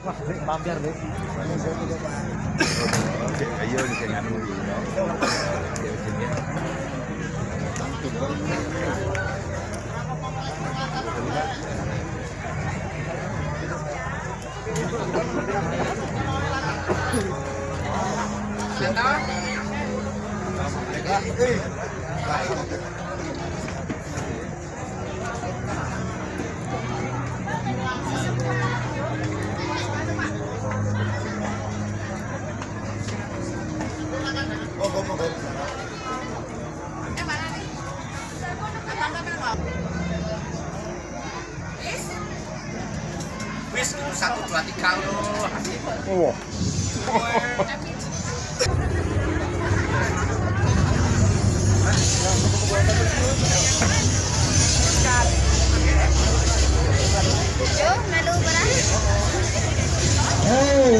Mampir deh. Oke, ayo dengan dulu. Wis 1 2 3 loh. Oh.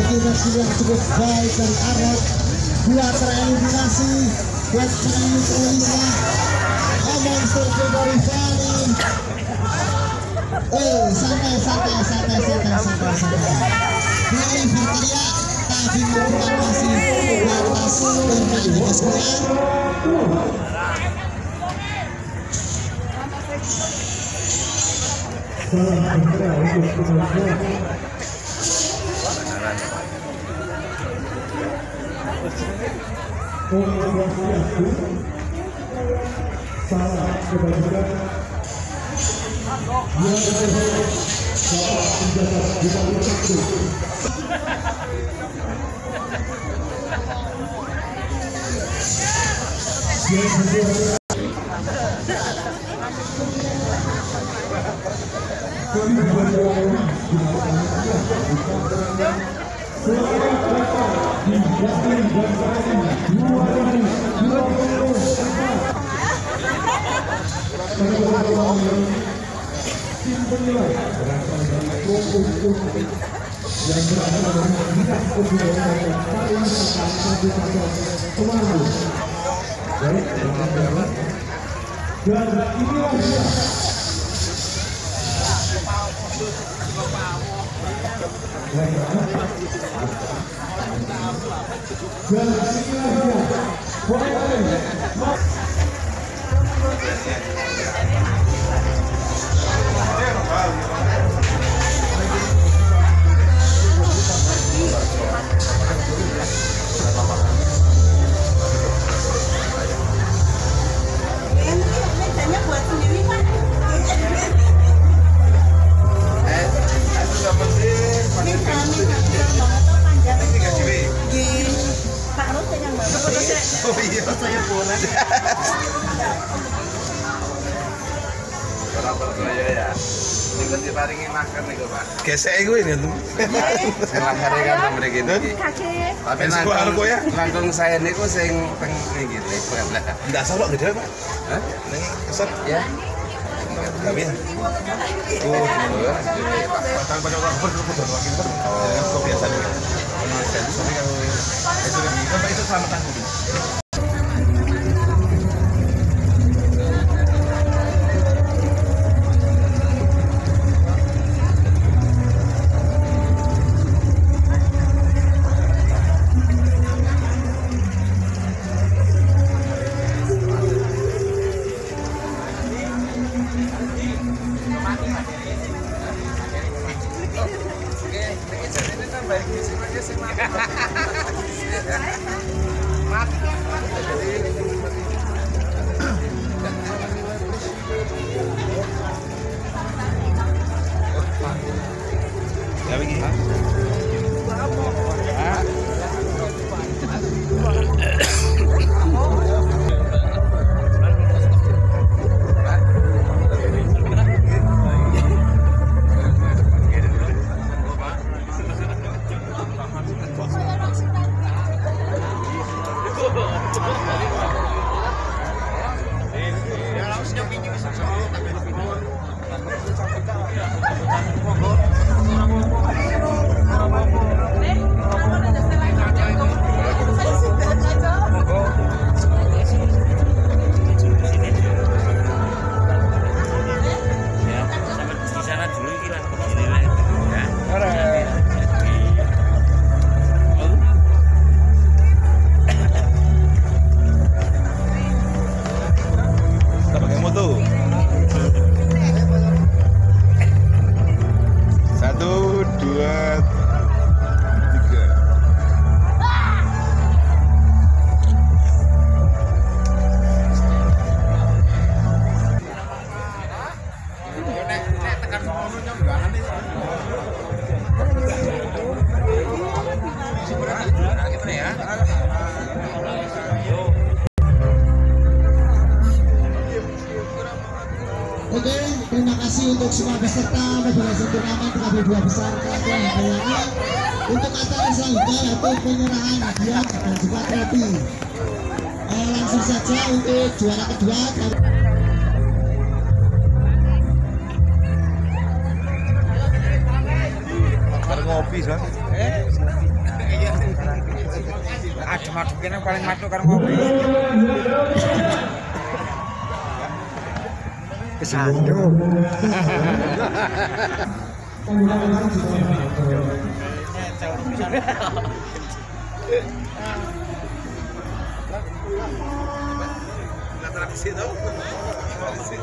Kita sudah cukup baik dari Arnold. Dua tereliminasi buat penyanyi Indonesia. Aman survei dari Fani. Santai. Dari Virginia, tapi mereka masih di atas bermain di sekolah. Salah kebajikan yang salah penjaga di bawah satu. Tim penilai berasal dari kelompok yang berasal dari bidang kebudayaan dan pariwisata Kabupaten Temanggung. Baik, dan inilah dia. Dan inilah dia. Oh iya, saya pulang. Berapa saya ya? Ini diparingi makan nih Pak. Gesek gue ini tuh. Silahkan kan nomor gini. Tapi nanggung saya niku sing teng ngene. Ndak salah gede, Pak. Hah? Ning keset Ya. Tapi ya. Oh, pasal pada orang berkumpul wakil kan. Dengan kebiasaan itu. Itu selamatan dulu. Ya begini. Orang kasih untuk semua peserta pembebasan turnamen KB 2 besar Kelaten Boyolali. Untuk acara selanjutnya yaitu penyerahan hadiah dan juga trofi. Langsung saja untuk juara kedua. Ngopi kan? Ada masukin yang paling masuk karena ngopi. Kesandung. Tradisi tau? Tradisi.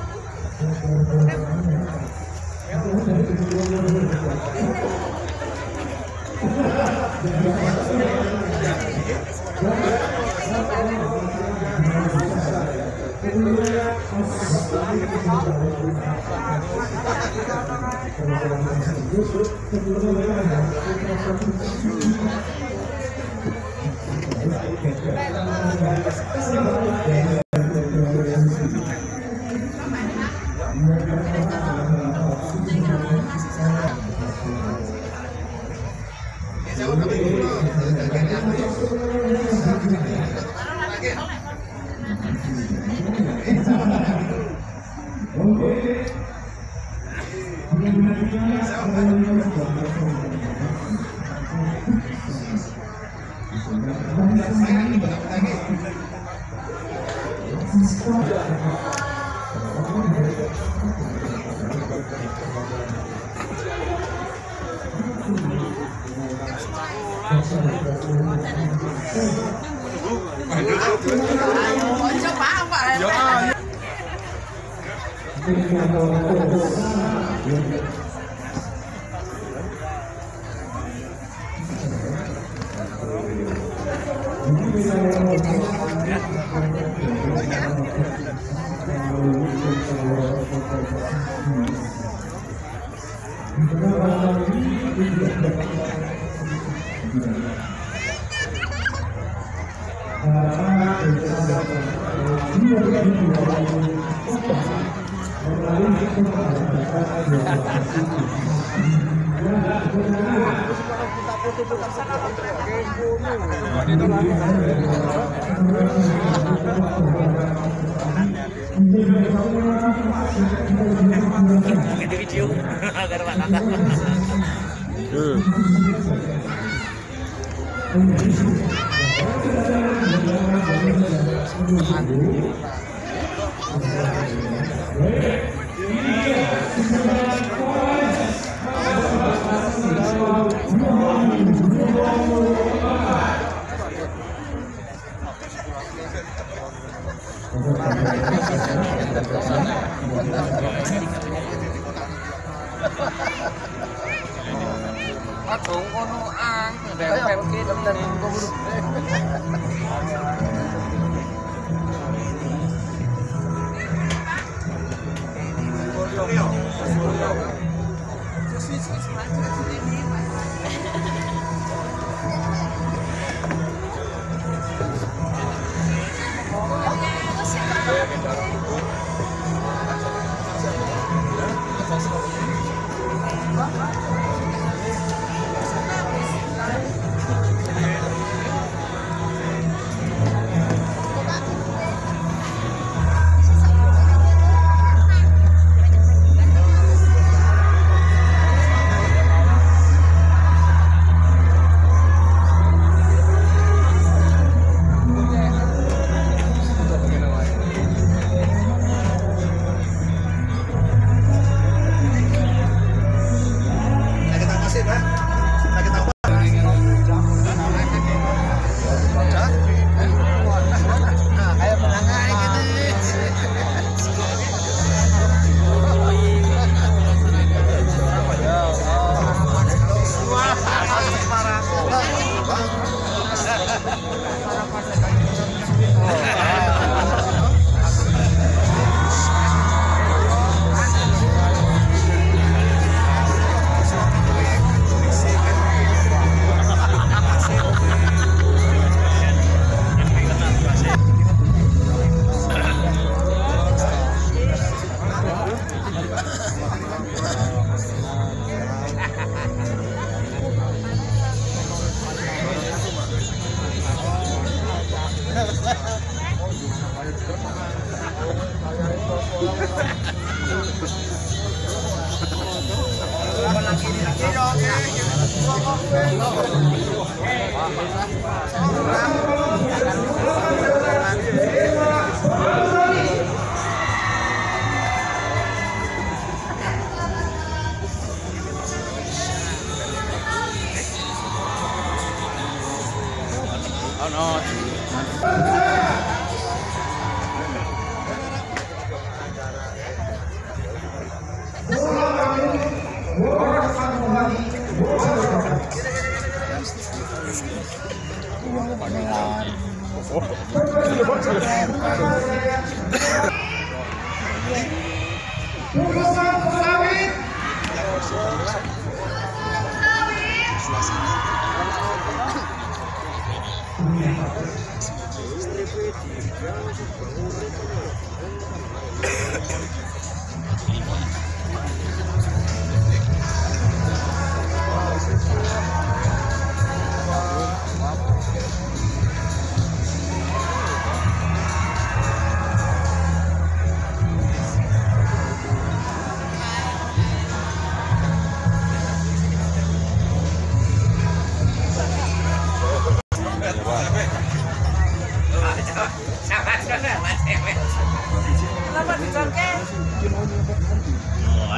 Video agar mana? Atong kono ang dempel ki temen keburu.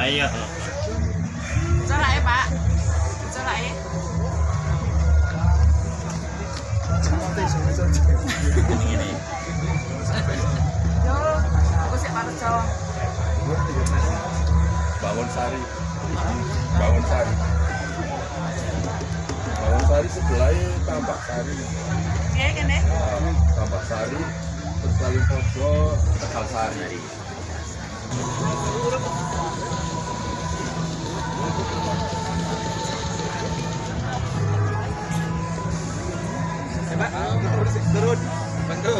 Ayo. Salah ya, Pak. Salah ya. Yo, aku sih panas cowok. Bangun Sari. Bangun Sari. Bangun Sari sebelahnya Tambak Sari. Iya kan ya? Tambak Sari, terus Kali Poso, Tegal Sari. Turun, bantu.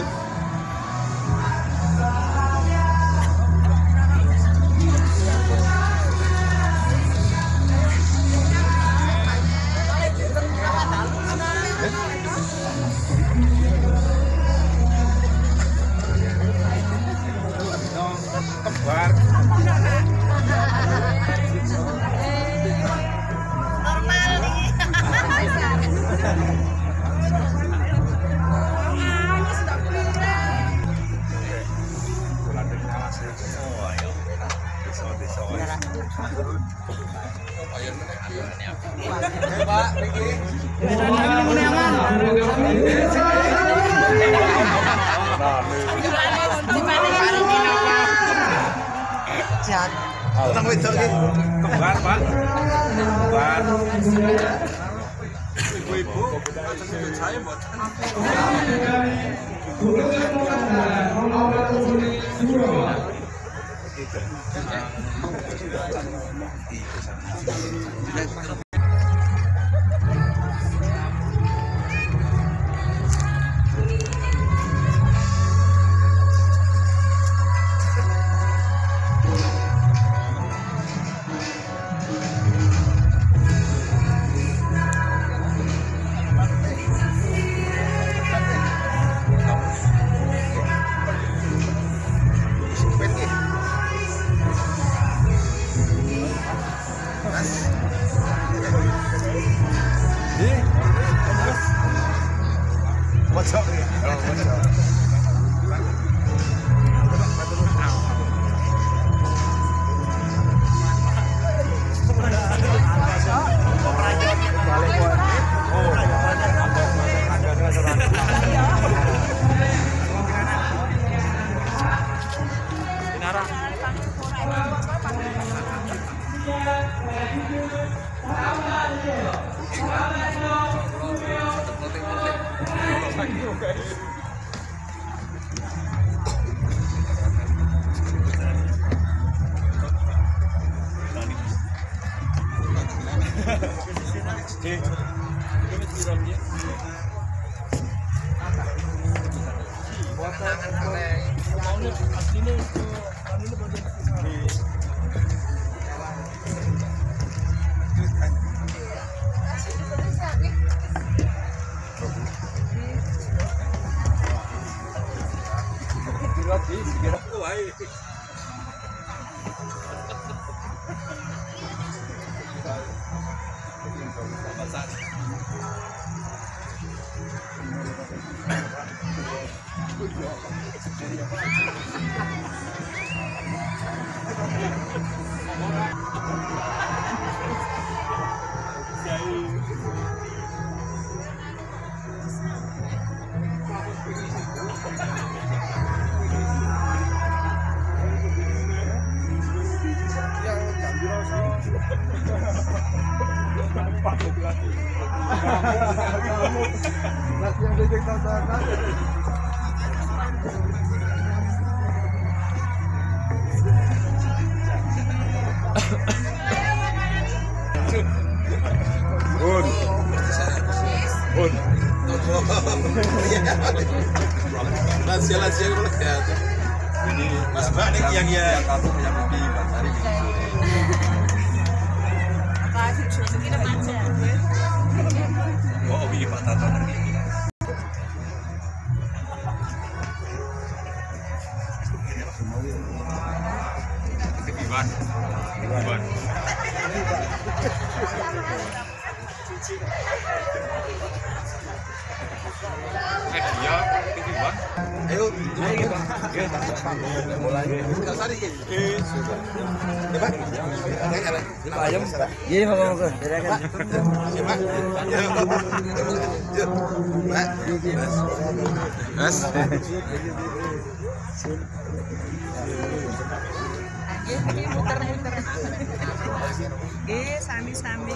Kembar. Normal nih. Tentang wedok iki. Kembar, Pak. Kembar. Ibu-ibu, saya mboten. Pojok nih. Oh, pojok. Lansia kalau lihat ini Mas Mbak nih yang kamu yang lebih Basari Apa sih kita aja. oh ini Pak Tato Iwan ayo mulai ayam Iya, Pak. Mas Sami-sami.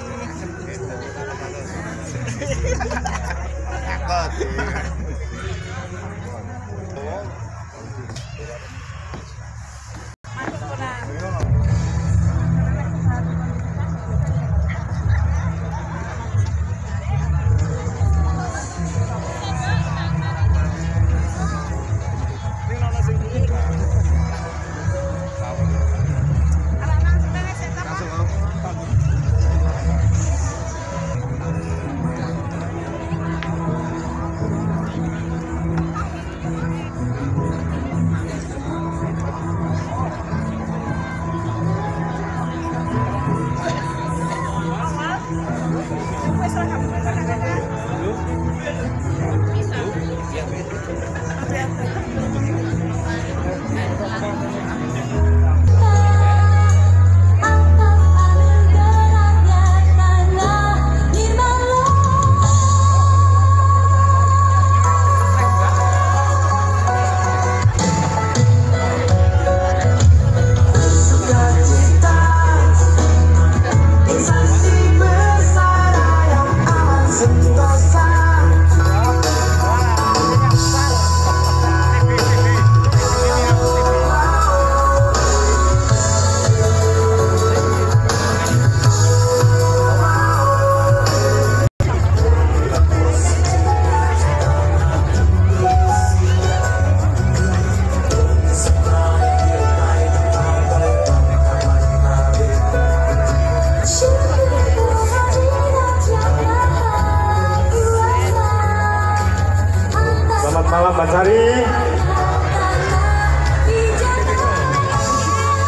Malam Basari.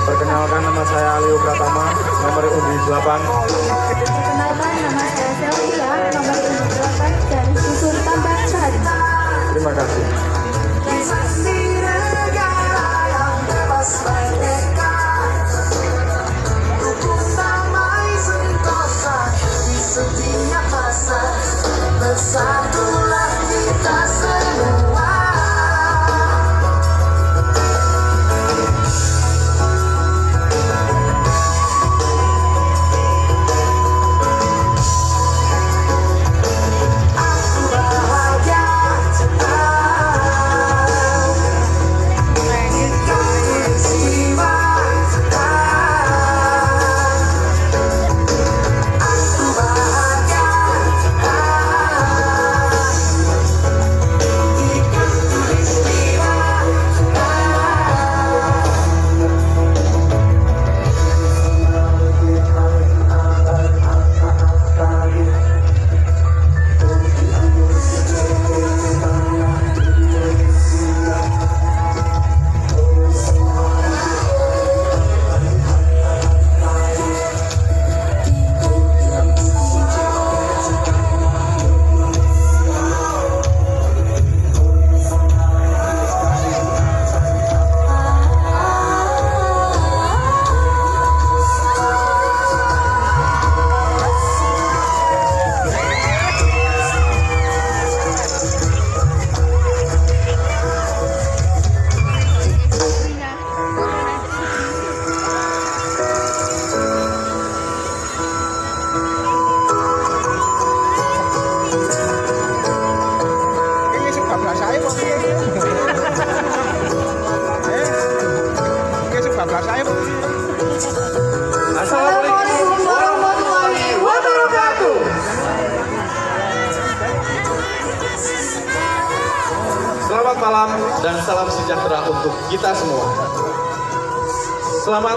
Perkenalkan nama saya Alio Pratama, nomor undi 8. Perkenalkan nama saya Selvia, nomor undi 8 dari Susun Tambak Sari. Terima kasih. Bersatulah kita semua. malam dan salam sejahtera untuk kita semua. Selamat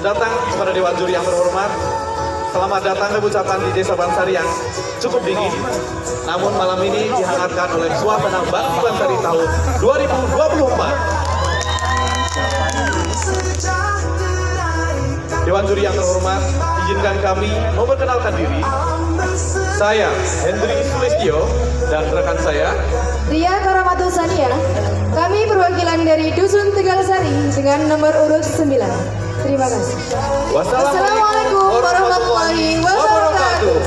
datang kepada Dewan Juri yang terhormat. Selamat datang ucapan di Desa Bansari yang cukup dingin. Namun malam ini dihangatkan oleh suasana Bakti Bansari tahun 2024. Dewan Juri yang terhormat, izinkan kami memperkenalkan diri. Saya Hendri Sulistyo dan rekan saya Ria Karamatul Sania. Kami perwakilan dari Dusun Tegalsari dengan nomor urut 9. Terima kasih. Wassalamualaikum warahmatullahi wabarakatuh.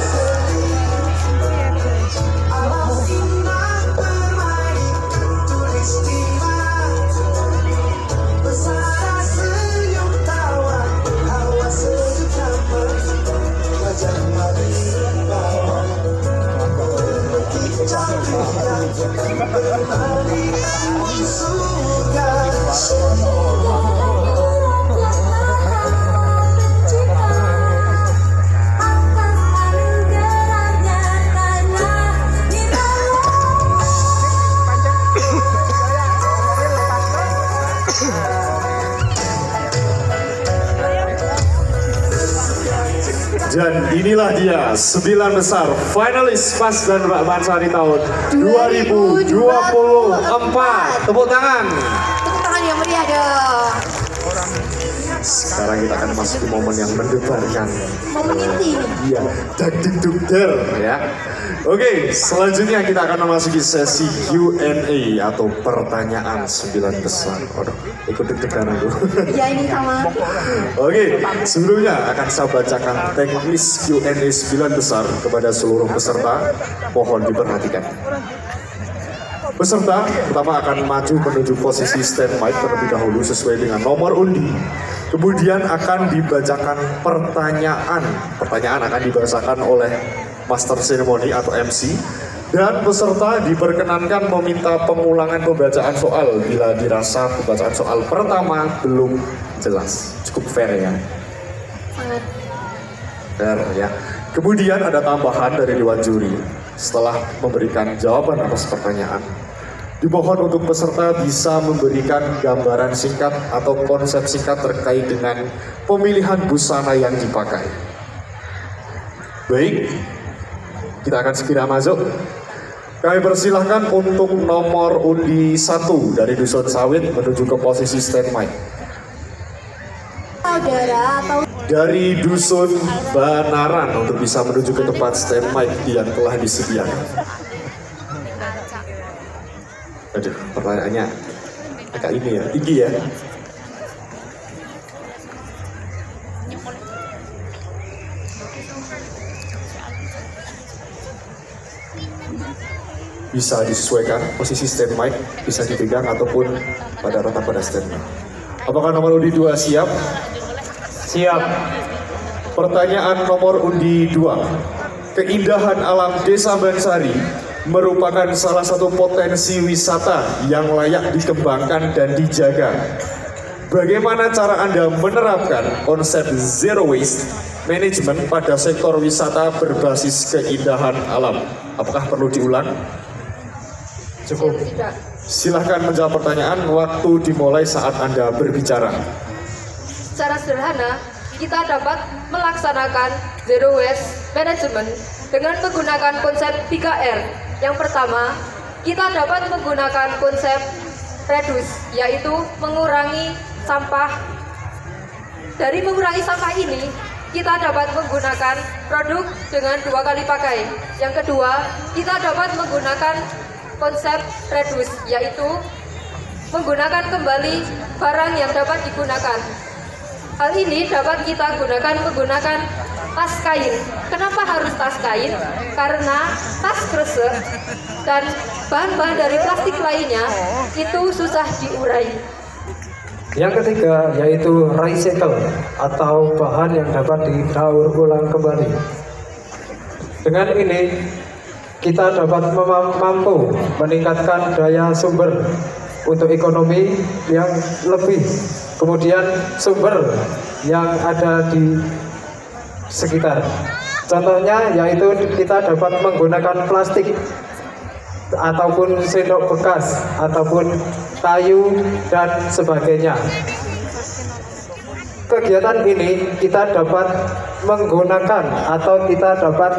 Dan inilah dia 9 besar finalis Mas dan Mbak Bansari tahun 2024. Tepuk tangan. Tepuk tangan yang meriah dong. Sekarang kita akan masuk ke momen yang mendebarkan. Momen inti. Iya, dagding-dugder ya. Oke, selanjutnya kita akan memasuki sesi Q&A atau pertanyaan 9 besar. Waduh, ikut deg-degan aku. Ya ini sama. Oke, sebelumnya akan saya bacakan teknis Q&A 9 besar kepada seluruh peserta. Mohon diperhatikan. Peserta pertama akan maju menuju posisi stand mic terlebih dahulu sesuai dengan nomor undi. Kemudian akan dibacakan pertanyaan. Pertanyaan akan dibacakan oleh Master Ceremony atau MC. Dan peserta diperkenankan meminta pengulangan pembacaan soal bila dirasa pembacaan soal pertama belum jelas. Cukup fair ya. Sangat. Fair ya. Kemudian ada tambahan dari Dewan Juri. Setelah memberikan jawaban atas pertanyaan, dimohon untuk peserta bisa memberikan gambaran singkat atau konsep singkat terkait dengan pemilihan busana yang dipakai. Baik, kita akan segera masuk. Kami persilahkan untuk nomor undi 1 dari Dusun Sawit menuju ke posisi stand mic. Saudara atau Dari Dusun Banaran untuk bisa menuju ke tempat stand mic yang telah disediakan. Aduh, pertanyaannya agak ini ya, tinggi ya. Bisa disesuaikan posisi stand mic, bisa dipegang ataupun pada rata pada stand mic. Apakah nomor undi 2 siap? Siap. Pertanyaan nomor undi 2. Keindahan alam Desa Bansari merupakan salah satu potensi wisata yang layak dikembangkan dan dijaga. Bagaimana cara Anda menerapkan konsep zero waste management pada sektor wisata berbasis keindahan alam? Apakah perlu diulang? Cukup. Silahkan menjawab pertanyaan, waktu dimulai saat Anda berbicara. Secara sederhana, kita dapat melaksanakan zero waste management dengan menggunakan konsep 3R. Yang pertama, kita dapat menggunakan konsep reduce, yaitu mengurangi sampah. Dari mengurangi sampah ini, kita dapat menggunakan produk dengan 2 kali pakai. Yang kedua, kita dapat menggunakan konsep reduce, yaitu menggunakan kembali barang yang dapat digunakan. Hal ini dapat kita gunakan menggunakan tas kain. Kenapa harus tas kain? Karena tas kresek dan bahan-bahan dari plastik lainnya itu susah diurai. Yang ketiga yaitu recycle atau bahan yang dapat didaur ulang kembali. Dengan ini kita dapat mampu meningkatkan daya sumber untuk ekonomi yang lebih, kemudian sumber yang ada di sekitar. Contohnya yaitu kita dapat menggunakan plastik ataupun sendok bekas ataupun kayu dan sebagainya. Kegiatan ini kita dapat menggunakan atau kita dapat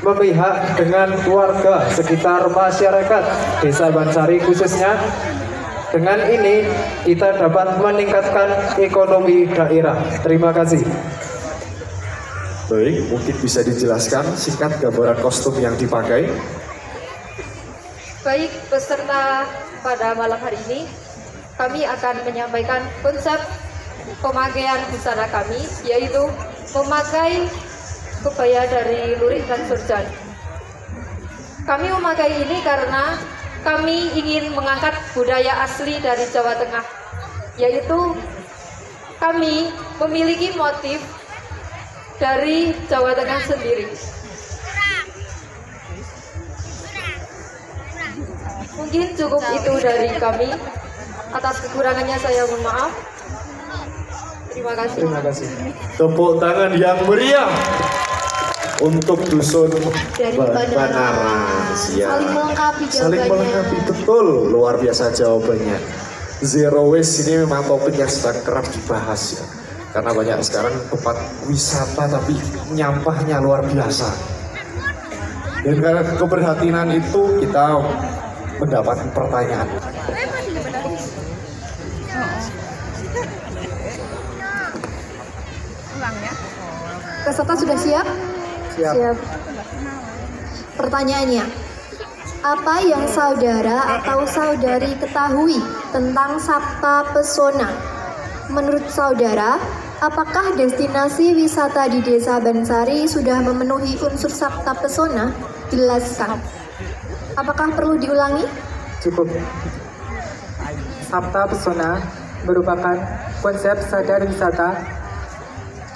memihak dengan warga sekitar masyarakat Desa Bansari khususnya. Dengan ini kita dapat meningkatkan ekonomi daerah. Terima kasih. Baik, mungkin bisa dijelaskan singkat gambaran kostum yang dipakai. Baik, peserta pada malam hari ini kami akan menyampaikan konsep pemakaian busana kami, yaitu memakai kebaya dari lurik dan surjan. Kami memakai ini karena kami ingin mengangkat budaya asli dari Jawa Tengah, yaitu kami memiliki motif dari Jawa Tengah sendiri. Mungkin cukup itu dari kami. Atas kekurangannya saya mohon maaf. Terima kasih. Terima kasih. Tepuk tangan yang meriah untuk dusun Banaran. Saling melengkapi jawabannya. Saling melengkapi, betul. Luar biasa jawabannya. Zero waste ini memang topik yang sedang kerap dibahas ya. Karena banyak sekarang tempat wisata tapi nyampahnya luar biasa. Dan karena keprihatinan itu kita mendapat pertanyaan. Peserta sudah siap? Siap. Pertanyaannya, apa yang saudara atau saudari ketahui tentang Sabta Pesona? Menurut saudara, apakah destinasi wisata di Desa Bansari sudah memenuhi unsur Sabta Pesona? Jelaskan. Apakah perlu diulangi? Cukup. Sabta Pesona merupakan konsep sadar wisata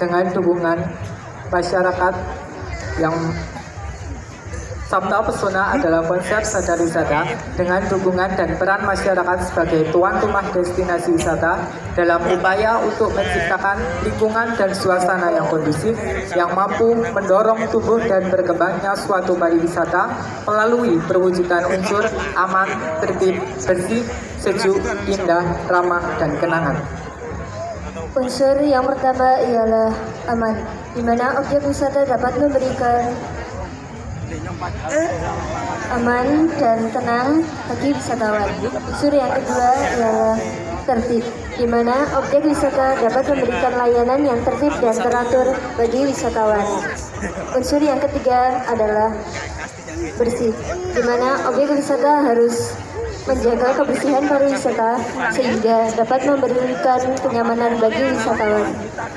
dengan dukungan masyarakat yang Sabta Pesona adalah konsep sadar wisata dengan dukungan dan peran masyarakat sebagai tuan rumah destinasi wisata dalam upaya untuk menciptakan lingkungan dan suasana yang kondusif yang mampu mendorong tumbuh dan berkembangnya suatu pariwisata melalui perwujudan unsur aman, tertib, bersih, sejuk, indah, ramah, dan kenangan. Unsur yang pertama ialah aman, di mana objek wisata dapat memberikan aman dan tenang bagi wisatawan. Unsur yang kedua ialah tertib, di mana objek wisata dapat memberikan layanan yang tertib dan teratur bagi wisatawan. Unsur yang ketiga adalah bersih, di mana objek wisata harus menjaga kebersihan pariwisata sehingga dapat memberikan kenyamanan bagi wisatawan.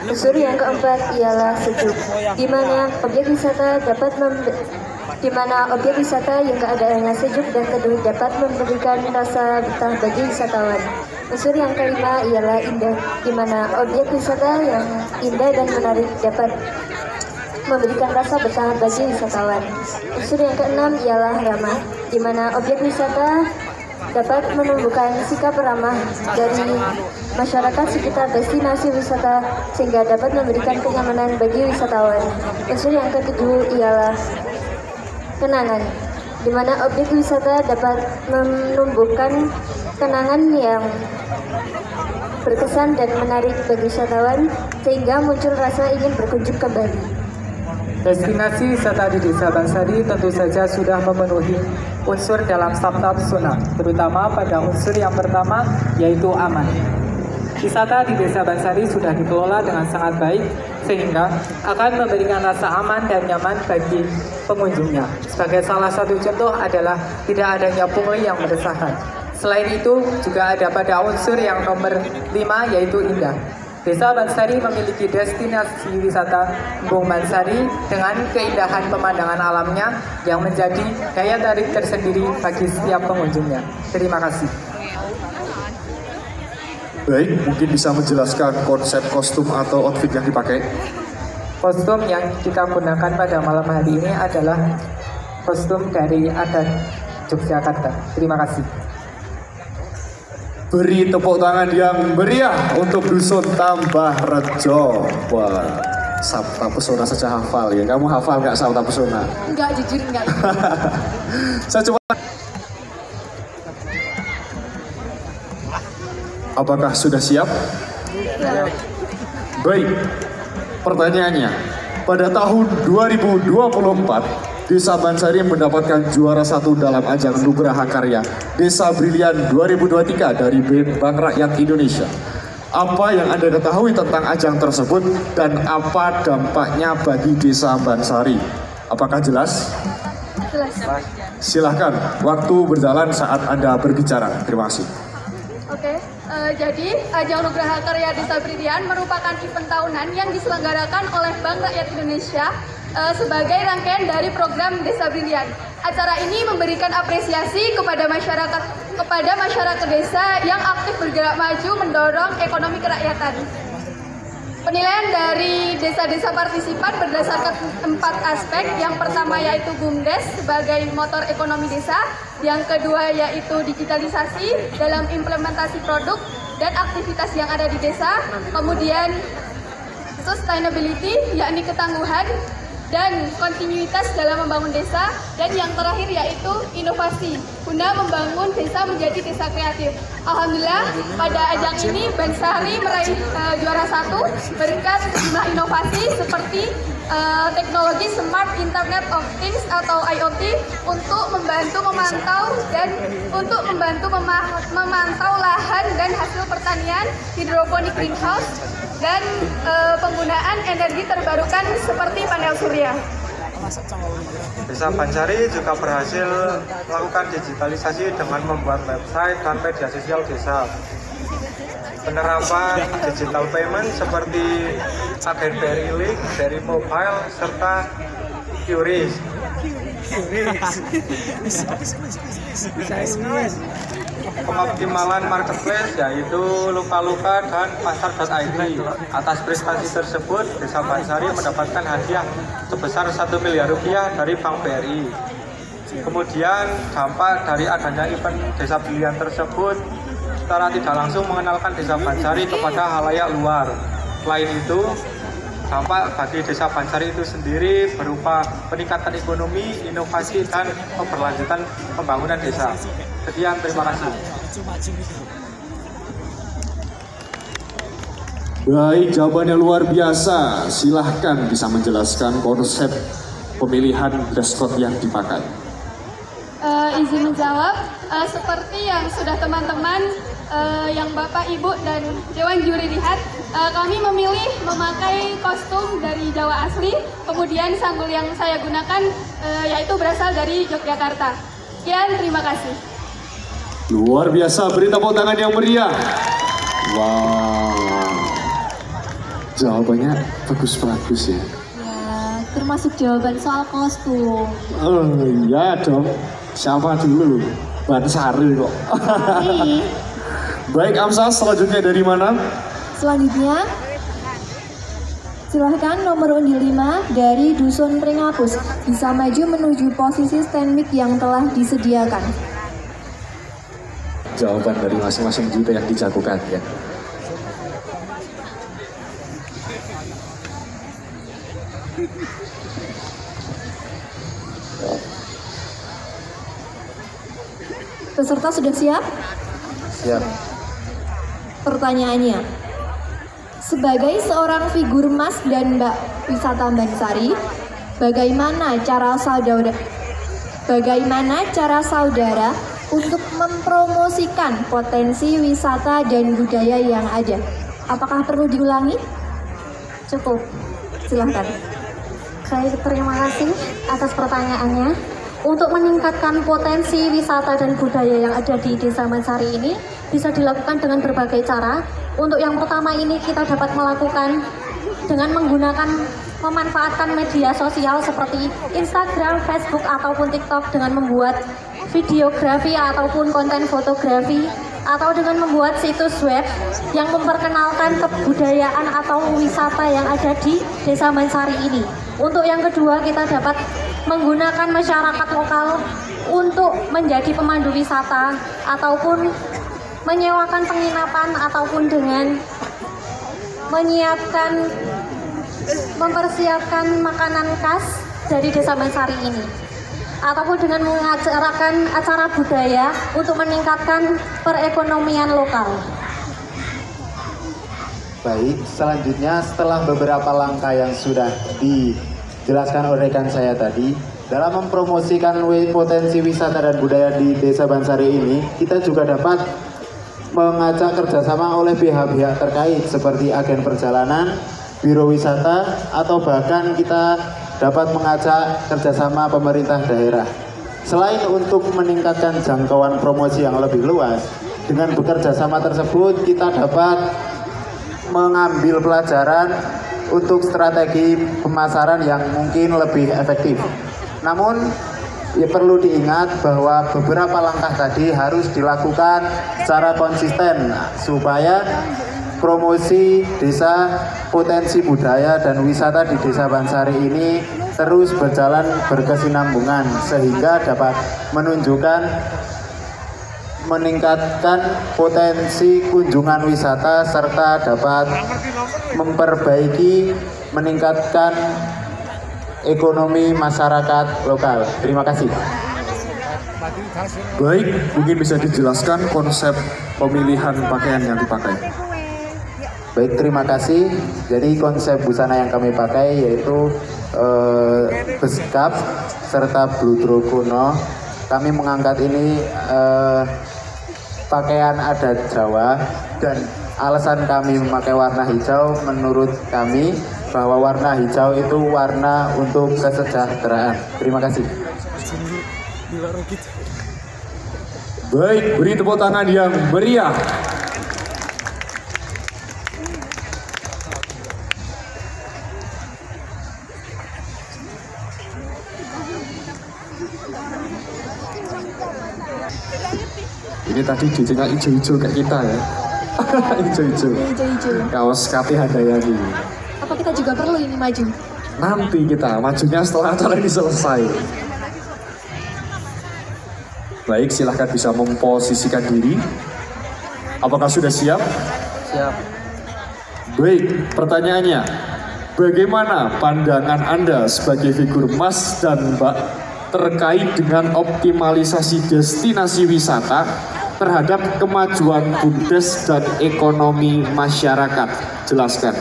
Unsur yang keempat ialah sejuk, di mana objek wisata yang keadaannya sejuk dan teduh dapat memberikan rasa betah bagi wisatawan. Unsur yang kelima ialah indah, di mana objek wisata yang indah dan menarik dapat memberikan rasa betah bagi wisatawan. Unsur yang keenam ialah ramah, di mana objek wisata dapat menumbuhkan sikap ramah dari masyarakat sekitar destinasi wisata sehingga dapat memberikan kenyamanan bagi wisatawan. Unsur yang ketujuh ialah kenangan, di mana objek wisata dapat menumbuhkan kenangan yang berkesan dan menarik bagi wisatawan sehingga muncul rasa ingin berkunjung kembali. Destinasi wisata di Desa Bansari tentu saja sudah memenuhi unsur dalam Sabta Pesona, terutama pada unsur yang pertama yaitu aman. Wisata di Desa Bansari sudah dikelola dengan sangat baik sehingga akan memberikan rasa aman dan nyaman bagi pengunjungnya. Sebagai salah satu contoh adalah tidak adanya pungli yang meresahkan. Selain itu juga ada pada unsur yang nomor 5 yaitu indah. Desa Bansari memiliki destinasi wisata Embung Bansari dengan keindahan pemandangan alamnya yang menjadi daya tarik tersendiri bagi setiap pengunjungnya. Terima kasih. Baik, mungkin bisa menjelaskan konsep kostum atau outfit yang dipakai? Kostum yang kita gunakan pada malam hari ini adalah kostum dari adat Yogyakarta. Terima kasih. Beri tepuk tangan yang meriah untuk Dusun Tambah Rejo. Wah, Sabta Pesona saja hafal ya. Kamu hafal nggak Sabta Pesona? Enggak, jujur enggak. Saya coba. Apakah sudah siap? Ya. Baik. Pertanyaannya, pada tahun 2024 Desa Bansari mendapatkan juara 1 dalam ajang Nugraha Karya Desa Brilian 2023 dari Bank Rakyat Indonesia. Apa yang Anda ketahui tentang ajang tersebut dan apa dampaknya bagi Desa Bansari? Apakah jelas? Jelas. Silahkan, waktu berjalan saat Anda berbicara. Terima kasih. Oke, jadi ajang Nugraha Karya Desa Brilian merupakan event tahunan yang diselenggarakan oleh Bank Rakyat Indonesia sebagai rangkaian dari program Desa Brilian. Acara ini memberikan apresiasi kepada masyarakat desa yang aktif bergerak maju mendorong ekonomi kerakyatan. Penilaian dari desa-desa partisipan berdasarkan 4 aspek. Yang pertama yaitu BUMDes sebagai motor ekonomi desa. Yang kedua yaitu digitalisasi dalam implementasi produk dan aktivitas yang ada di desa. Kemudian sustainability yakni ketangguhan dan kontinuitas dalam membangun desa, dan yang terakhir yaitu inovasi guna membangun desa menjadi desa kreatif. Alhamdulillah pada ajang ini Bansari meraih juara 1 berkat sejumlah inovasi seperti teknologi Smart Internet of Things atau IoT untuk membantu memantau lahan dan hasil pertanian, hidroponik greenhouse, dan penggunaan energi terbarukan seperti panel surya. Desa Bansari juga berhasil melakukan digitalisasi dengan membuat website dan media sosial desa. Penerapan digital payment seperti agen BRI Link, BRI Mobile, serta QRIS. Pengoptimalan marketplace yaitu Luka-Luka dan Pasar.id. Atas prestasi tersebut, Desa Bansari mendapatkan hadiah sebesar 1 miliar rupiah dari Bank BRI. Kemudian dampak dari adanya event Desa Brilian tersebut secara tidak langsung mengenalkan Desa Bansari kepada halayak luar. Selain itu, dampak bagi Desa Bansari itu sendiri berupa peningkatan ekonomi, inovasi, dan keberlanjutan pembangunan desa. Sekian, terima kasih. Baik, jawabannya luar biasa. Silahkan bisa menjelaskan konsep pemilihan dress code yang dipakai. Izin menjawab, seperti yang sudah teman-teman yang Bapak, Ibu, dan Dewan Juri lihat, kami memilih memakai kostum dari Jawa asli, kemudian sanggul yang saya gunakan yaitu berasal dari Yogyakarta. Sekian, terima kasih. Luar biasa, beri tepuk tangan yang meriah. Wow, jawabannya bagus-bagus ya. Ya, termasuk jawaban soal kostum. Oh iya dong, siapa dulu? Bansari kok. Baik, Amsa, selanjutnya dari mana? Selanjutnya, silahkan nomor undi 5 dari Dusun Pringapus bisa maju menuju posisi stand mic yang telah disediakan. Jawaban dari masing-masing juta yang dijagokan ya. Peserta sudah siap? Siap. Pertanyaannya, sebagai seorang figur Mas dan Mbak wisata Bansari, bagaimana cara saudara untuk mempromosikan potensi wisata dan budaya yang ada? Apakah perlu diulangi? Cukup, silahkan. Baik, terima kasih atas pertanyaannya. Untuk meningkatkan potensi wisata dan budaya yang ada di Desa Bansari ini bisa dilakukan dengan berbagai cara. Untuk yang pertama ini kita dapat melakukan dengan memanfaatkan media sosial seperti Instagram, Facebook, ataupun TikTok dengan membuat videografi ataupun konten fotografi, atau dengan membuat situs web yang memperkenalkan kebudayaan atau wisata yang ada di Desa Bansari ini. Untuk yang kedua, kita dapat menggunakan masyarakat lokal untuk menjadi pemandu wisata ataupun menyewakan penginapan ataupun dengan menyiapkan mempersiapkan makanan khas dari Desa Bansari ini, ataupun dengan mengacarakan acara budaya untuk meningkatkan perekonomian lokal. Baik, selanjutnya setelah beberapa langkah yang sudah dijelaskan oleh rekan saya tadi, dalam mempromosikan potensi wisata dan budaya di Desa Bansari ini, kita juga dapat mengajak kerjasama oleh pihak-pihak terkait seperti agen perjalanan, biro wisata, atau bahkan kita dapat mengajak kerjasama pemerintah daerah. Selain untuk meningkatkan jangkauan promosi yang lebih luas, dengan bekerja sama tersebut kita dapat mengambil pelajaran untuk strategi pemasaran yang mungkin lebih efektif. Namun ya perlu diingat bahwa beberapa langkah tadi harus dilakukan secara konsisten supaya promosi desa, potensi budaya dan wisata di Desa Bansari ini terus berjalan berkesinambungan sehingga dapat meningkatkan potensi kunjungan wisata serta dapat meningkatkan ekonomi masyarakat lokal. Terima kasih. Baik, mungkin bisa dijelaskan konsep pemilihan pakaian yang dipakai. Baik, terima kasih. Jadi konsep busana yang kami pakai yaitu beskap serta bludru kuno. Kami mengangkat ini pakaian adat Jawa, dan alasan kami memakai warna hijau menurut kami bahwa warna hijau itu warna untuk kesejahteraan. Terima kasih. Baik, beri tepuk tangan yang meriah. Ini tadi DJ-nya hijau-hijau kayak kita ya. Hijau-hijau. Kaos Kati Handayani. Apa kita juga perlu ini maju? Nanti kita majunya setelah acara ini selesai. Baik, silahkan bisa memposisikan diri. Apakah sudah siap? Siap. Baik, pertanyaannya, bagaimana pandangan Anda sebagai figur Mas dan Mbak terkait dengan optimalisasi destinasi wisata terhadap kemajuan BUMDes dan ekonomi masyarakat? Jelaskan.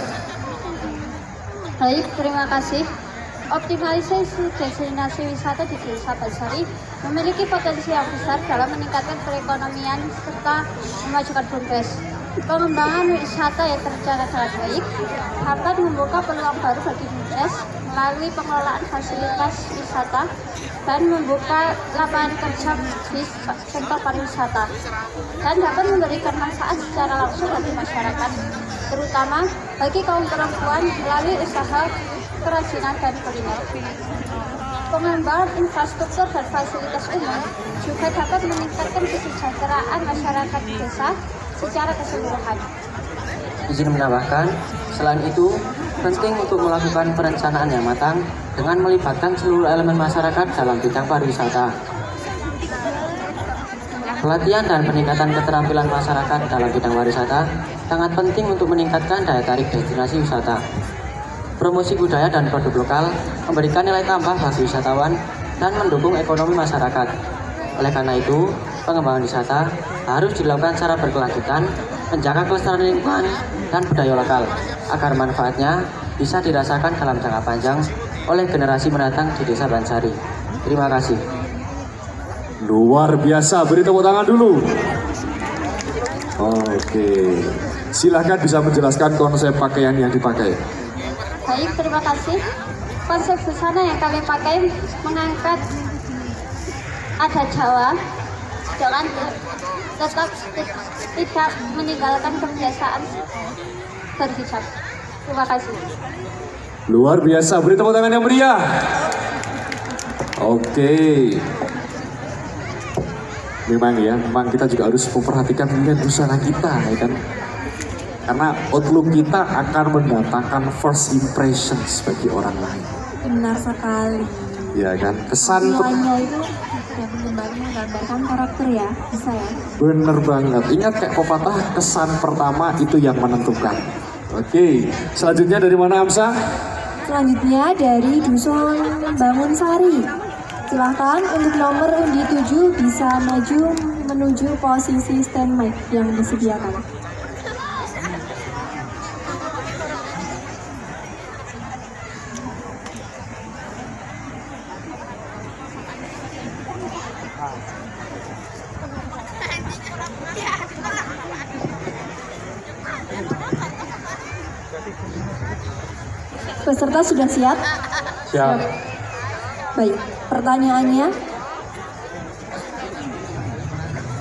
Baik, terima kasih. Optimalisasi destinasi wisata di Desa Bansari memiliki potensi yang besar dalam meningkatkan perekonomian serta memajukan BUMDes. Pengembangan wisata yang terencana dengan baik dapat membuka peluang baru bagi BUMDes melalui pengelolaan fasilitas wisata dan membuka lapangan kerja di sektor pariwisata, dan dapat memberikan manfaat secara langsung bagi masyarakat, terutama bagi kaum perempuan melalui usaha kerajinan dan kuliner. Pengembangan infrastruktur dan fasilitas umum juga dapat meningkatkan kesejahteraan masyarakat desa secara keseluruhan. Izin menambahkan, selain itu penting untuk melakukan perencanaan yang matang dengan melibatkan seluruh elemen masyarakat dalam bidang pariwisata. Pelatihan dan peningkatan keterampilan masyarakat dalam bidang pariwisata sangat penting untuk meningkatkan daya tarik destinasi wisata. Promosi budaya dan produk lokal memberikan nilai tambah bagi wisatawan dan mendukung ekonomi masyarakat. Oleh karena itu, pengembangan wisata harus dilakukan secara berkelanjutan, menjaga kelestarian lingkungan dan budaya lokal, agar manfaatnya bisa dirasakan dalam jangka panjang oleh generasi mendatang di Desa Bansari. Terima kasih. Luar biasa, beri tepuk tangan dulu. Oke, silahkan bisa menjelaskan konsep pakaian yang dipakai. Baik, terima kasih. Konsep busana yang kami pakai mengangkat adat Jawa dengan tetap tidak meninggalkan kebiasaan berhijab. Terima kasih. Luar biasa, beri tepuk tangan yang meriah. Oke. Memang kita juga harus memperhatikan nilai busana kita, ya kan? Karena outlook kita akan mendatangkan first impressions bagi orang lain. Benar sekali. Ya kan, kesan Semuanya itu yang menggambarkan karakter ya, bisa ya. bener banget. Ingat kayak pepatah, kesan pertama itu yang menentukan. Oke, selanjutnya dari mana Amsa? Selanjutnya dari Dusun Bangun Sari. Silahkan untuk nomor undi 7 bisa maju menuju posisi stand mic yang disediakan. Peserta sudah siap? Siap. Baik, pertanyaannya.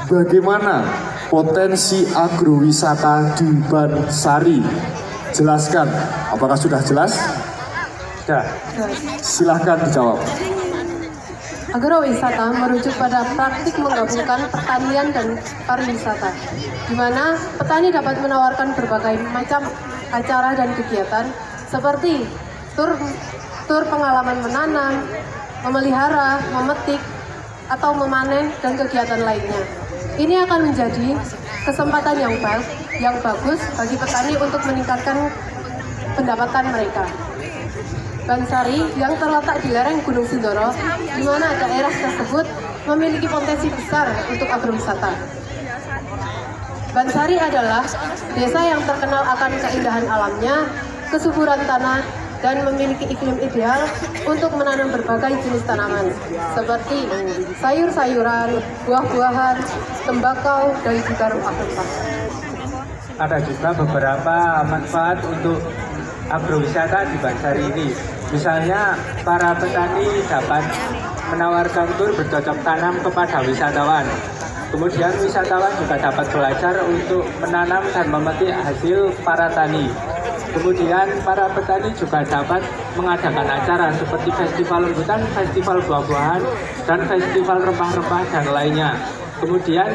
Bagaimana potensi agrowisata di Bansari? Jelaskan. Apakah sudah jelas? Sudah. Silahkan dijawab. Agrowisata merujuk pada praktik menggabungkan pertanian dan pariwisata, di mana petani dapat menawarkan berbagai macam acara dan kegiatan seperti tur pengalaman menanam, memelihara, memetik, atau memanen, dan kegiatan lainnya. Ini akan menjadi kesempatan yang bagus bagi petani untuk meningkatkan pendapatan mereka. Bansari yang terletak di lereng Gunung Sindoro, di mana daerah tersebut memiliki potensi besar untuk agrowisata. Bansari adalah desa yang terkenal akan keindahan alamnya, kesuburan tanah, dan memiliki iklim ideal untuk menanam berbagai jenis tanaman seperti sayur-sayuran, buah-buahan, tembakau, dan juga rempah-rempah. Ada juga beberapa manfaat untuk agrowisata di Bansari ini. Misalnya, para petani dapat menawarkan tur bercocok tanam kepada wisatawan. Kemudian wisatawan juga dapat belajar untuk menanam dan memetik hasil para tani. Kemudian para petani juga dapat mengadakan acara seperti festival rambutan, festival buah-buahan, dan festival rempah-rempah dan lainnya. Kemudian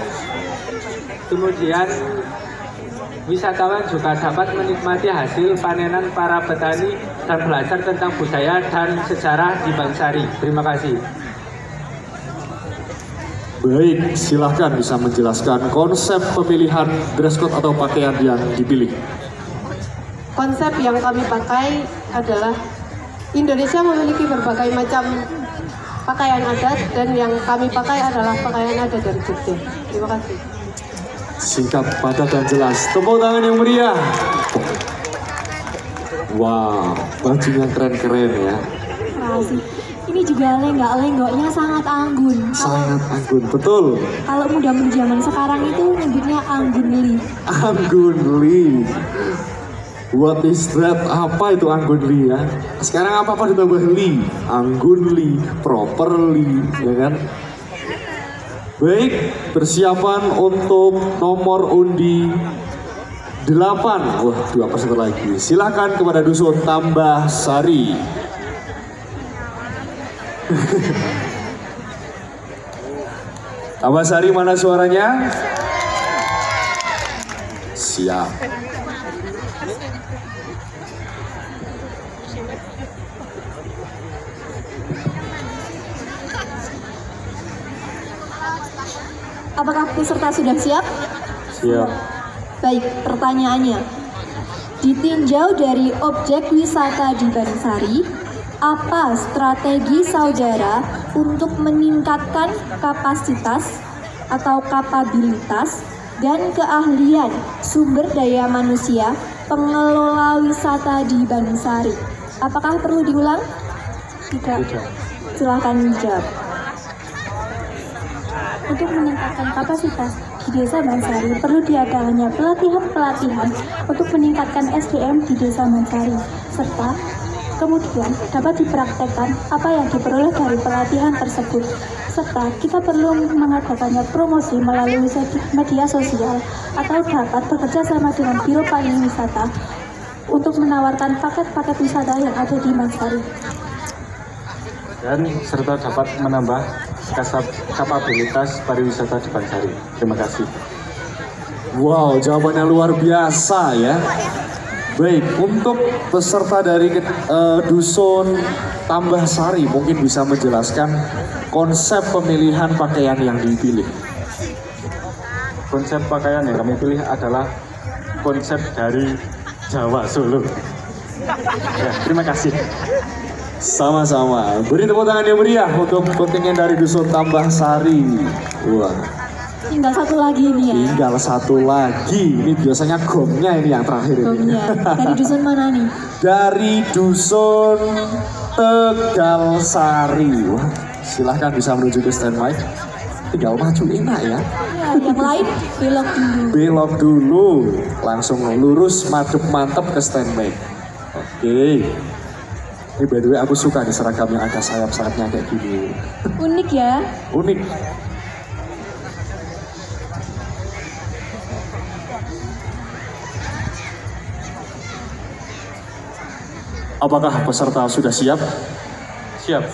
wisatawan juga dapat menikmati hasil panenan para petani dan belajar tentang budaya dan sejarah di Bansari. Terima kasih. Baik, silahkan bisa menjelaskan konsep pemilihan dress code atau pakaian yang dipilih. Konsep yang kami pakai adalah Indonesia memiliki berbagai macam pakaian adat, dan yang kami pakai adalah pakaian adat dari Jogja. Terima kasih. Singkat, padat, dan jelas. Tepuk tangan yang meriah. Wow, bajunya keren-keren ya. Terima kasih. Ini juga lenggok-lenggoknya sangat anggun. Sangat anggun, betul. Kalau muda-mudi zaman sekarang itu nyebutnya anggun li. Anggun li. What is that? Apa itu anggun li ya? Sekarang apa-apa ditambah li. Anggun li, properly, ya kan? Baik, persiapan untuk nomor undi 8. Wah, 2 peserta lagi. Silakan kepada Dusun Tambah Sari. Tambah Sari, mana suaranya? Siap. Apakah peserta sudah siap? Siap. Baik, pertanyaannya. Ditinjau dari objek wisata di Bansari, apa strategi saudara untuk meningkatkan kapasitas atau kapabilitas dan keahlian sumber daya manusia pengelola wisata di Bansari? Apakah perlu diulang? Tidak. Silahkan dijawab. Untuk meningkatkan kapasitas di Desa Bansari, perlu diadakannya pelatihan-pelatihan untuk meningkatkan SDM di Desa Bansari, serta kemudian dapat dipraktekkan apa yang diperoleh dari pelatihan tersebut, serta kita perlu mengadakannya promosi melalui media sosial atau dapat bekerja sama dengan Biro Pariwisata untuk menawarkan paket-paket wisata yang ada di Bansari. Dan serta dapat menambah kapabilitas pariwisata di Bansari. Terima kasih. Wow, jawabannya luar biasa ya. Baik, untuk peserta dari Dusun Tambah Sari mungkin bisa menjelaskan konsep pemilihan pakaian yang dipilih. Konsep pakaian yang kami pilih adalah konsep dari Jawa Solo. Ya, terima kasih. Sama-sama. Beri tepuk tangan yang meriah untuk kontingen dari Dusun Tambah Sari. Wah. Tinggal satu lagi nih ya. Tinggal satu lagi. Ini biasanya gongnya ini yang terakhir ini. Gongnya. Dari dusun mana nih? Dari Dusun Tegal Sari. Wah, silahkan bisa menuju ke standby. Tinggal maju enak ya. Ya, yang lain belok dulu. Belok dulu. Langsung lurus, madep mantep ke standby. Oke. Ini by the way aku suka nih seragam yang ada sayap-sayapnya kayak gini. Unik ya. Unik. Apakah peserta sudah siap? Siap.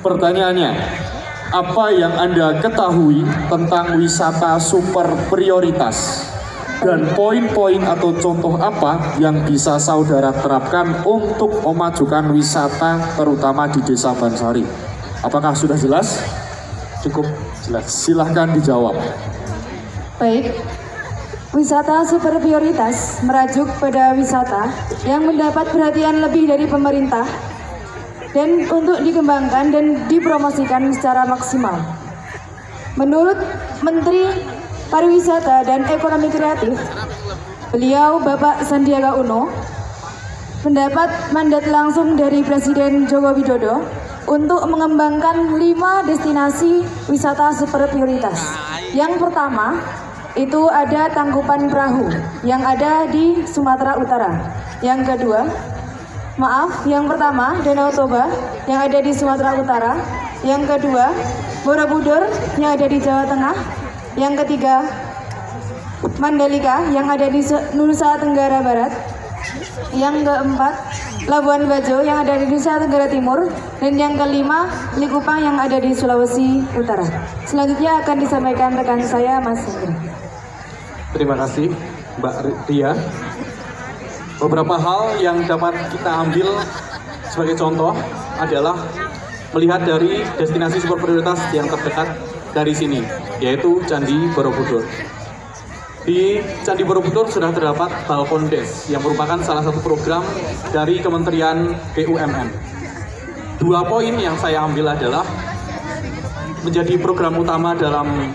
Pertanyaannya, apa yang Anda ketahui tentang wisata super prioritas? Dan poin-poin atau contoh apa yang bisa saudara terapkan untuk memajukan wisata terutama di Desa Bansari? Apakah sudah jelas? Cukup jelas. Silahkan dijawab. Baik, wisata super prioritas merajuk pada wisata yang mendapat perhatian lebih dari pemerintah dan untuk dikembangkan dan dipromosikan secara maksimal. Menurut Menteri Pariwisata dan Ekonomi Kreatif, beliau Bapak Sandiaga Uno mendapat mandat langsung dari Presiden Joko Widodo untuk mengembangkan 5 destinasi wisata super prioritas. Yang pertama itu ada Tangkuban Perahu yang ada di Sumatera Utara. Yang kedua, yang pertama Danau Toba yang ada di Sumatera Utara. Yang kedua, Borobudur yang ada di Jawa Tengah. Yang ketiga, Mandalika yang ada di Nusa Tenggara Barat. Yang keempat, Labuan Bajo yang ada di Nusa Tenggara Timur. Dan yang kelima, Likupang yang ada di Sulawesi Utara. Selanjutnya akan disampaikan rekan saya, Mas Hendra. Terima kasih Mbak Ria. Beberapa hal yang dapat kita ambil sebagai contoh adalah melihat dari destinasi super prioritas yang terdekat dari sini, yaitu Candi Borobudur. Di Candi Borobudur sudah terdapat Balkon Des yang merupakan salah satu program dari Kementerian BUMN. 2 poin yang saya ambil adalah menjadi program utama dalam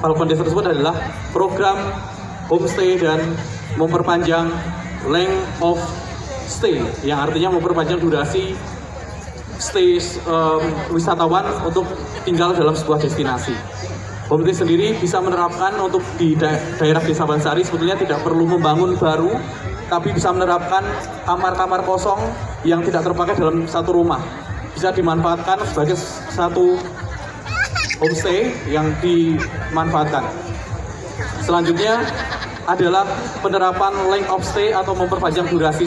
Balkon Des tersebut adalah program homestay dan memperpanjang length of stay, yang artinya memperpanjang durasi stay wisatawan untuk tinggal dalam sebuah destinasi. Homestay sendiri bisa menerapkan untuk di daerah Desa Bansari sebetulnya tidak perlu membangun baru, tapi bisa menerapkan kamar-kamar kosong yang tidak terpakai dalam satu rumah. Bisa dimanfaatkan sebagai satu homestay yang dimanfaatkan. Selanjutnya adalah penerapan length of stay atau memperpanjang durasi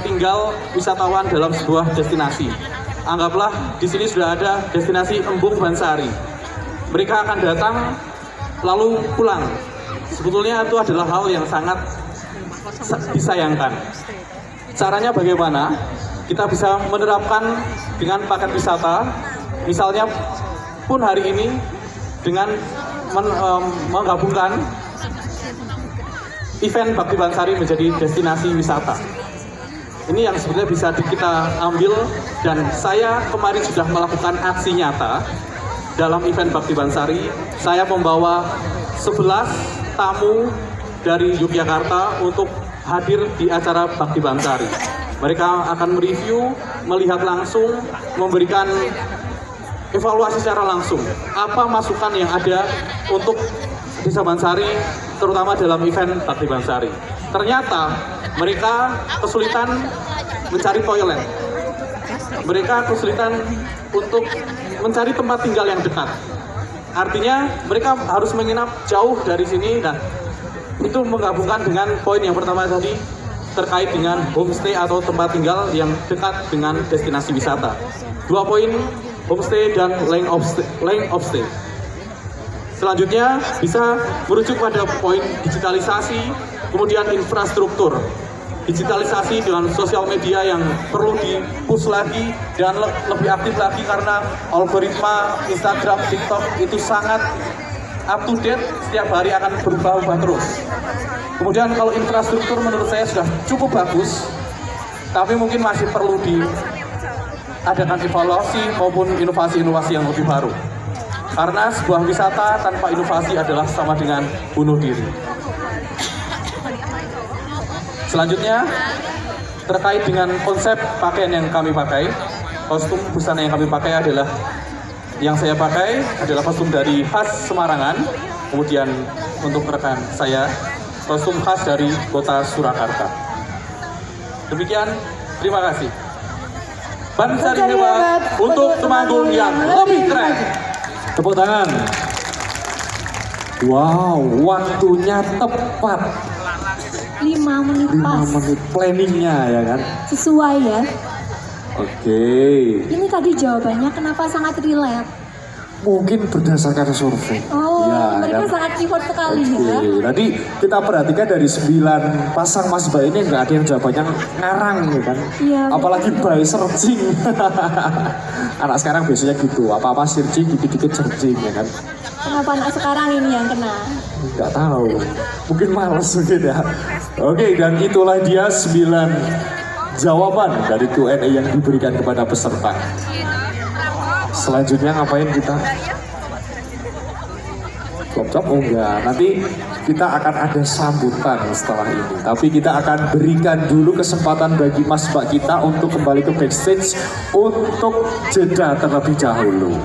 tinggal wisatawan dalam sebuah destinasi. Anggaplah di sini sudah ada destinasi Embung Bansari. Mereka akan datang lalu pulang. Sebetulnya itu adalah hal yang sangat disayangkan. Caranya bagaimana? Kita bisa menerapkan dengan paket wisata, misalnya pun hari ini dengan menggabungkan event Bakti Bansari menjadi destinasi wisata. Ini yang sebetulnya bisa kita ambil, dan saya kemarin sudah melakukan aksi nyata dalam event Bakti Bansari. Saya membawa 11 tamu dari Yogyakarta untuk hadir di acara Bakti Bansari. Mereka akan mereview, melihat langsung, memberikan evaluasi secara langsung apa masukan yang ada untuk Desa Bansari, terutama dalam event Bakti Bansari. Ternyata mereka kesulitan mencari toilet. Mereka kesulitan untuk mencari tempat tinggal yang dekat. Artinya mereka harus menginap jauh dari sini. Nah, itu menggabungkan dengan poin yang pertama tadi terkait dengan homestay atau tempat tinggal yang dekat dengan destinasi wisata. 2 poin, homestay dan length of stay. Selanjutnya bisa merujuk pada poin digitalisasi, kemudian infrastruktur. Digitalisasi dengan sosial media yang perlu di-push lagi dan lebih aktif lagi, karena algoritma Instagram, TikTok itu sangat up to date, setiap hari akan berubah-ubah terus. Kemudian kalau infrastruktur menurut saya sudah cukup bagus, tapi mungkin masih perlu diadakan evaluasi maupun inovasi-inovasi yang lebih baru. Karena sebuah wisata tanpa inovasi adalah sama dengan bunuh diri. Selanjutnya, terkait dengan konsep pakaian yang kami pakai, kostum busana yang kami pakai adalah, yang saya pakai adalah kostum dari khas Semarangan. Kemudian untuk rekan saya, kostum khas dari kota Surakarta. Demikian, terima kasih. Bansari hebat untuk Temanggung yang lebih keren. Tepuk tangan. Wow, waktunya tepat. 5 menit 5 pas. menit planningnya ya kan? Sesuai ya. Oke. Ini tadi jawabannya kenapa sangat relate. Mungkin berdasarkan survei. Oh, ya, mereka kan? sangat effort sekali Oke. ya. Nanti kita perhatikan dari 9 pasang Mas Mbak ini nggak ada yang jawabannya ngarang ya kan? Iya. Apalagi by searching. Anak sekarang biasanya gitu, apa-apa searching, dikit-dikit searching ya kan? Kenapa anak sekarang ini yang kena? Nggak tahu, mungkin males mungkin ya. Oke, dan itulah dia 9 jawaban dari Q&A yang diberikan kepada peserta. Selanjutnya ngapain kita? Cop-cop? Oh enggak, nanti kita akan ada sambutan setelah ini. Tapi kita akan berikan dulu kesempatan bagi Mas Mbak kita untuk kembali ke backstage untuk jeda terlebih dahulu.